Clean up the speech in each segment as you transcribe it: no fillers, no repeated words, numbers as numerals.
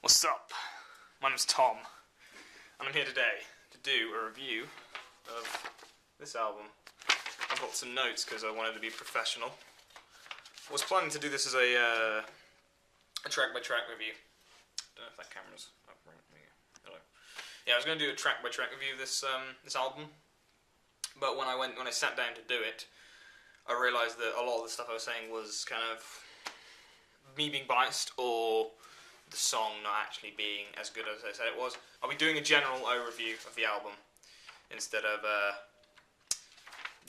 What's up? My name's Tom, and I'm here today to do a review of this album. I've got some notes because I wanted to be professional. I was planning to do this as a track-by-track review. Don't know if that camera's up right. Hello. Yeah, I was going to do a track-by-track review of this album, but when I sat down to do it, I realised that a lot of the stuff I was saying was kind of me being biased, or the song not actually being as good as I said it was. I'll be doing a general overview of the album instead of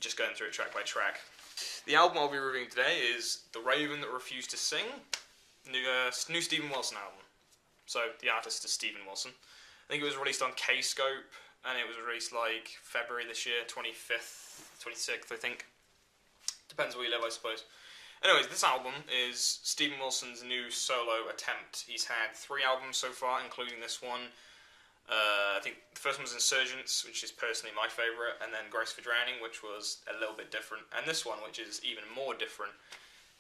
just going through it track by track. The album I'll be reviewing today is The Raven That Refused to Sing, new Steven Wilson album. So the artist is Steven Wilson. I think it was released on K-Scope, and it was released like February this year, 26th I think. Depends where you live, I suppose. Anyways, this album is Steven Wilson's new solo attempt. He's had 3 albums so far, including this one. I think the first one was Insurgentes, which is personally my favourite, and then Grace for Drowning, which was a little bit different. And this one, which is even more different.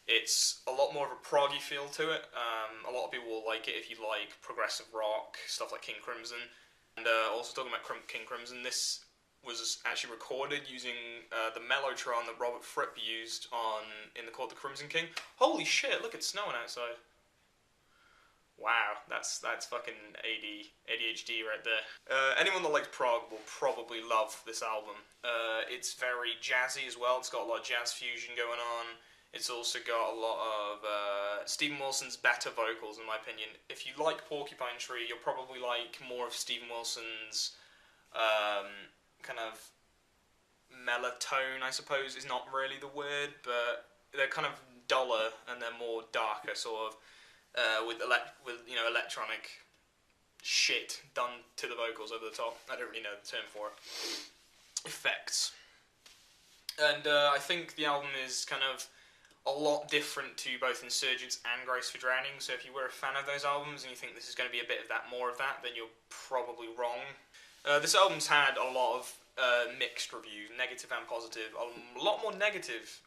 It's a lot more of a proggy feel to it. A lot of people will like it if you like progressive rock, stuff like King Crimson. And also talking about King Crimson, this was actually recorded using the Mellotron that Robert Fripp used in the Court of the Crimson King. Holy shit, look, it's snowing outside. Wow, that's fucking ADHD right there. Anyone that likes prog will probably love this album. It's very jazzy as well. It's got a lot of jazz fusion going on. It's also got a lot of Steven Wilson's better vocals, in my opinion. If you like Porcupine Tree, you'll probably like more of Steven Wilson's kind of mellow-tone, I suppose, is not really the word, but they're kind of duller and they're more darker, sort of, with electronic shit done to the vocals over the top. I don't really know the term for it. Effects. And I think the album is kind of a lot different to both Insurgents and Grace for Drowning, so if you were a fan of those albums and you think this is going to be a bit of that, more of that, then you're probably wrong. This album's had a lot of mixed reviews, negative and positive. A lot more negative,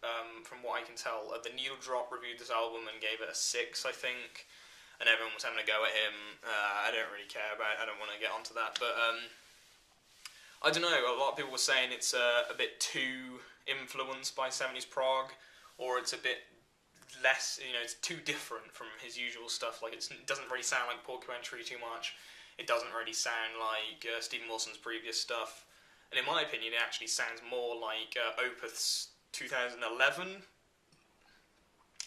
from what I can tell. The Needle Drop reviewed this album and gave it a 6, I think, and everyone was having a go at him. I don't really care about it. I don't want to get onto that, but I don't know. A lot of people were saying it's a bit too influenced by 70s prog, or it's a bit less, it's too different from his usual stuff. Like, it doesn't really sound like Porcupine Tree too much. It doesn't really sound like Steven Wilson's previous stuff. And in my opinion, it actually sounds more like Opeth's 2011. Let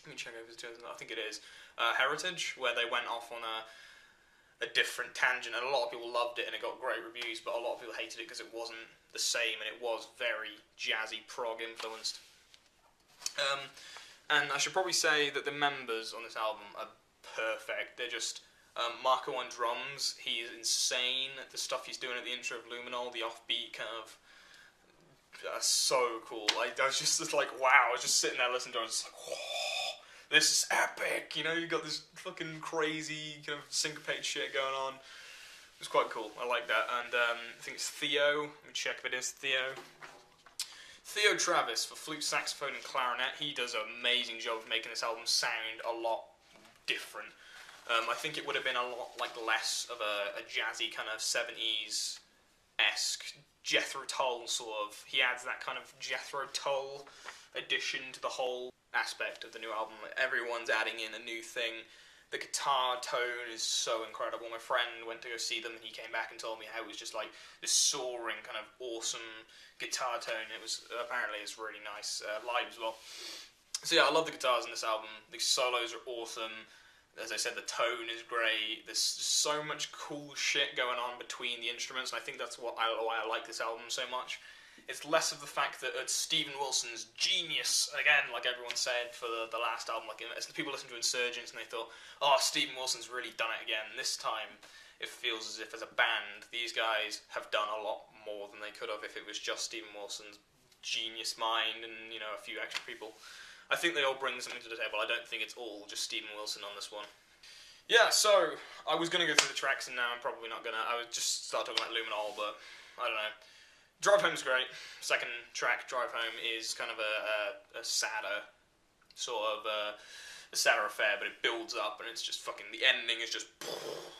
me check Opeth's 2011. I think it is. Heritage, where they went off on a different tangent. And a lot of people loved it and it got great reviews, but a lot of people hated it because it wasn't the same and it was very jazzy prog influenced. And I should probably say that the members on this album are perfect. They're just... Marco on drums, he is insane. The stuff he's doing at the intro of Luminol, the offbeat kind of... so cool. I was just like, wow, I was just sitting there listening to it, I was just like, whoa, this is epic, you got this fucking crazy kind of syncopated shit going on. It was quite cool, I like that. And I think it's Theo, let me check if it is Theo. Theo Travis for flute, saxophone and clarinet. He does an amazing job of making this album sound a lot different. I think it would have been a lot less of a jazzy kind of 70s-esque Jethro Tull sort of. He adds that kind of Jethro Tull addition to the whole aspect of the new album. Everyone's adding in a new thing. The guitar tone is so incredible. My friend went to go see them and he came back and told me how it was just like this soaring kind of awesome guitar tone. Apparently it's really nice live as well. So yeah, I love the guitars in this album. The solos are awesome. As I said, the tone is great. There's so much cool shit going on between the instruments, and I think that's why I like this album so much. It's less of the fact that it's Steven Wilson's genius, again, like everyone said for the last album. Like, people listened to Insurgents and they thought, oh, Steven Wilson's really done it again. This time, it feels as if as a band, these guys have done a lot more than they could have if it was just Steven Wilson's genius mind and, a few extra people. I think they all bring something to the table. I don't think it's all just Steven Wilson on this one. Yeah, so, I was going to go through the tracks and now I'm probably not going to. I would just start talking about Luminol, but I don't know. Drive Home's great. Second track, Drive Home, is kind of a sadder sort of a sadder affair, but it builds up, and it's just fucking, the ending is just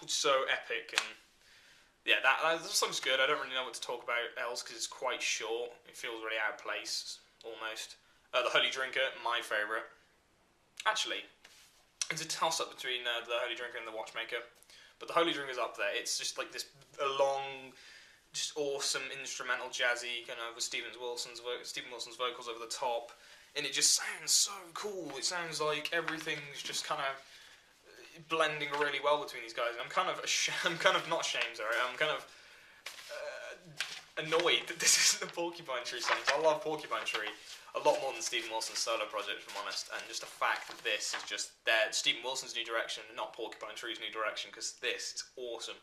so epic, and yeah, that song's good. I don't really know what to talk about else, because it's quite short. It feels really out of place, almost. The Holy Drinker, my favourite. Actually, it's a toss-up between the Holy Drinker and the Watchmaker, but the Holy Drinker's up there. It's just like this long, just awesome instrumental jazzy kind of with Stephen Wilson's vocals over the top, and it just sounds so cool. It sounds like everything's just kind of blending really well between these guys, and I'm kind of not ashamed, sorry, I'm kind of annoyed that this isn't the Porcupine Tree songs. I love Porcupine Tree a lot more than Stephen Wilson's solo project, if I'm honest, and just the fact that this is just Stephen Wilson's new direction and not Porcupine Tree's new direction, because this is awesome.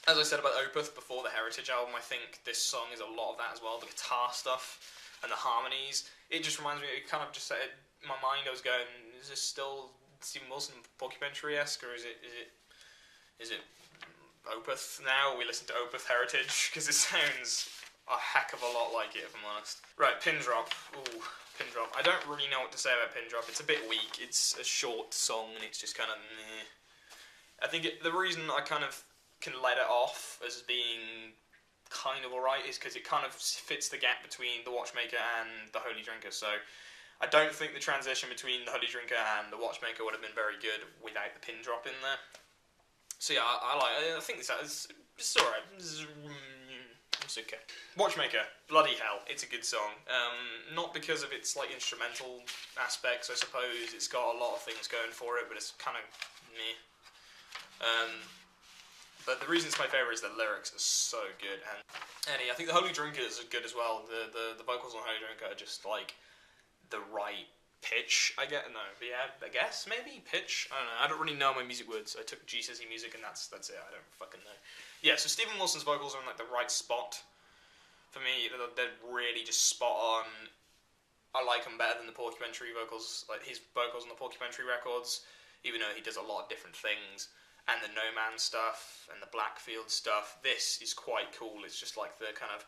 As I said about Opeth before the Heritage album, I think this song is a lot of that as well, the guitar stuff and the harmonies. It just reminds me, it kind of just set in my mind, I was going, is this still Stephen Wilson Porcupine Tree-esque, or is it Opeth now? We listen to Opeth Heritage, because it sounds a heck of a lot like it, if I'm honest. Right, Pin Drop. Ooh, Pin Drop. I don't really know what to say about Pin Drop. It's a bit weak. It's a short song, and it's just kind of meh. I think the reason I kind of can let it off as being kind of alright is because it kind of fits the gap between the Watchmaker and the Holy Drinker, so I don't think the transition between the Holy Drinker and the Watchmaker would have been very good without the Pin Drop in there. So yeah, I think it's alright. It's okay. Watchmaker, bloody hell, it's a good song. Not because of its like instrumental aspects, I suppose. It's got a lot of things going for it, but it's kind of meh. But the reason it's my favourite is the lyrics are so good. And I think the Holy Drinker is good as well. The vocals on Holy Drinker are just like the right pitch, I guess. No, but yeah, I guess maybe pitch. I don't know. I don't really know my music words. I took GCSE music, and that's it. I don't fucking know. Yeah, so Stephen Wilson's vocals are in like the right spot for me. They're really just spot on. I like them better than the Porcupine Tree vocals, like his vocals on the Porcupine Tree records, even though he does a lot of different things. And the No Man stuff and the Blackfield stuff. This is quite cool. It's just like the kind of,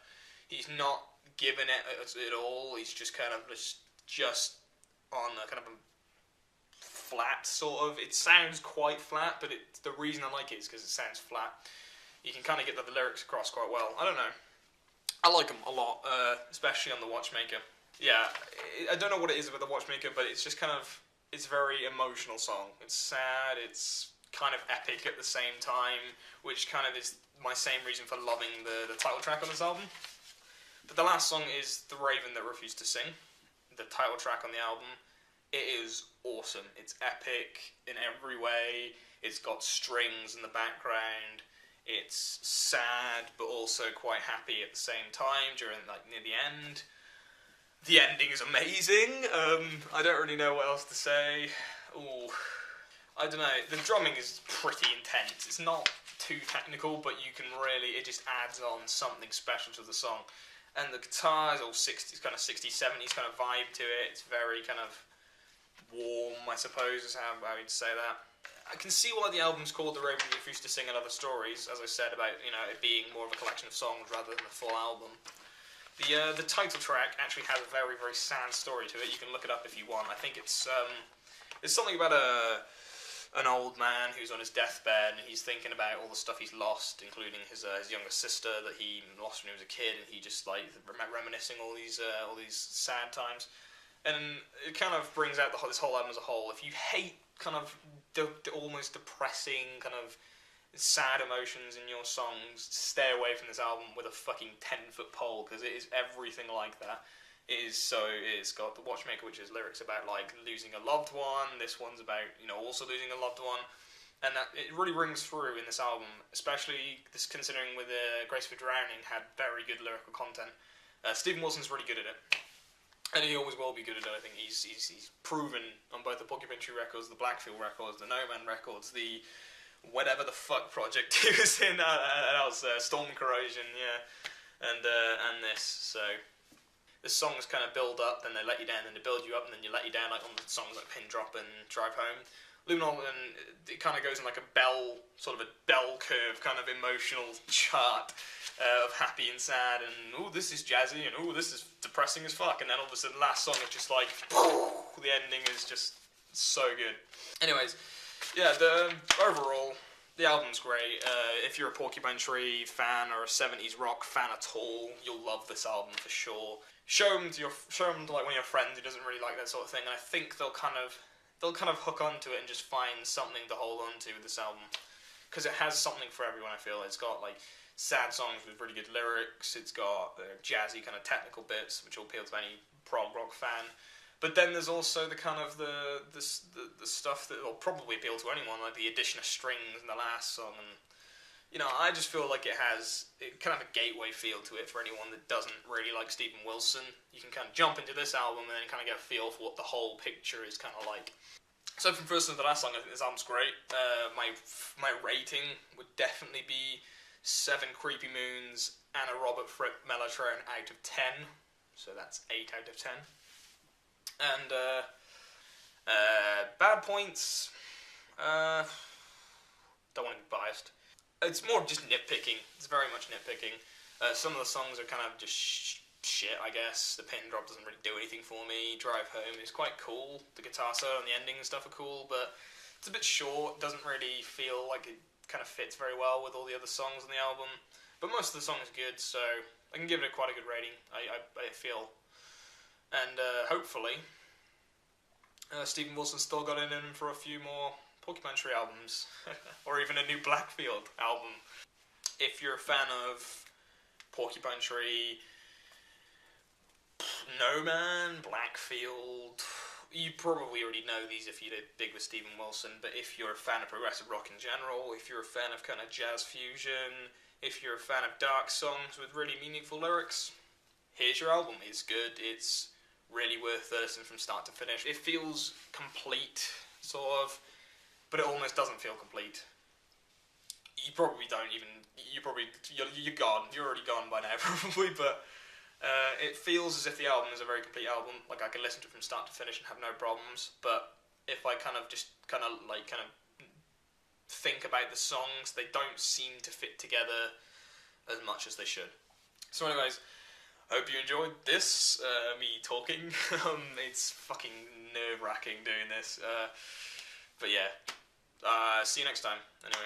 he's not giving it at all. He's just kind of just on a kind of a flat sort of. It sounds quite flat, but the reason I like it is because it sounds flat. You can kind of get the lyrics across quite well. I don't know. I like them a lot, especially on the Watchmaker. Yeah, I don't know what it is with the Watchmaker, but it's just kind of, it's a very emotional song. It's sad, it's kind of epic at the same time, which kind of is my same reason for loving the title track on this album. But the last song is The Raven That Refused to Sing, the title track on the album. It is awesome. It's epic in every way. It's got strings in the background. It's sad, but also quite happy at the same time during, like, near the end. The ending is amazing. I don't really know what else to say. Ooh. I don't know, the drumming is pretty intense. It's not too technical, but you can really, it just adds on something special to the song. And the guitar is all 60s, kind of 60s, 70s kind of vibe to it. It's very kind of warm, I suppose, is how I would say that. I can see why the album's called The Raven That Refused to Sing and Other Stories, as I said, about, you know, it being more of a collection of songs rather than a full album. The title track actually has a very, very sad story to it. You can look it up if you want. I think it's something about an old man who's on his deathbed, and he's thinking about all the stuff he's lost, including his younger sister that he lost when he was a kid, and he just like reminiscing all these sad times, and it kind of brings out this whole album as a whole. If you hate kind of the almost depressing kind of sad emotions in your songs, stay away from this album with a fucking 10-foot pole, because it is everything like that. It's got the Watchmaker, which is lyrics about like losing a loved one. This one's about, you know, also losing a loved one, and that it really rings through in this album, especially this considering with Grace for Drowning had very good lyrical content. Stephen Wilson's really good at it, and he always will be good at it. I think he's proven on both the Porcupine Tree records, the Blackfield records, the No Man records, the whatever the fuck project he was in. That was Storm Corrosion, yeah, and this so. The songs kind of build up, then they let you down, then they build you up, and then you let you down, like on the songs like Pin Drop and Drive Home. Luminol, and it kind of goes in like a bell curve kind of emotional chart of happy and sad, and oh, this is jazzy, and oh, this is depressing as fuck, and then all of a sudden, the last song is just like, the ending is just So good. Anyways, yeah, overall, the album's great. If you're a Porcupine Tree fan or a 70s rock fan at all, you'll love this album for sure. Show them to like one of your friends who doesn't really like that sort of thing, and I think they'll kind of hook onto it and just find something to hold on to with this album, because it has something for everyone. I feel it's got like sad songs with really good lyrics. It's got jazzy kind of technical bits, which will appeal to any prog rock fan. But then there's also the kind of the stuff that will probably appeal to anyone, like the addition of strings in the last song, and I just feel like it has kind of a gateway feel to it for anyone that doesn't really like Steven Wilson. You can kind of jump into this album and then kind of get a feel for what the whole picture is kind of like. So from first to the last song, I think this album's great. My rating would definitely be 7 Creepy Moons and a Robert Fripp Mellotron out of 10. So that's 8 out of 10. And bad points, don't want to be biased. It's more just nitpicking. It's very much nitpicking. Some of the songs are kind of just shit, I guess. The Pin Drop doesn't really do anything for me. Drive Home is quite cool. The guitar solo and the ending and stuff are cool, but it's a bit short. Doesn't really feel like it kind of fits very well with all the other songs on the album. But most of the songs are good, so I can give it quite a good rating, I feel. And hopefully, Steven Wilson's still got it in him for a few more Porcupine Tree albums, or even a new Blackfield album. If you're a fan of Porcupine Tree, No Man, Blackfield, you probably already know these if you're big with Steven Wilson, but if you're a fan of progressive rock in general, if you're a fan of kind of jazz fusion, if you're a fan of dark songs with really meaningful lyrics, here's your album. It's good. It's really worth listening from start to finish. It feels complete, sort of, but it almost doesn't feel complete. You probably don't even... You're gone. You're already gone by now, probably, but it feels as if the album is a very complete album. Like, I can listen to it from start to finish and have no problems, but if I kind of think about the songs, they don't seem to fit together as much as they should. So anyways, hope you enjoyed this, me talking. It's fucking nerve-wracking doing this. But yeah, see you next time. Anyway.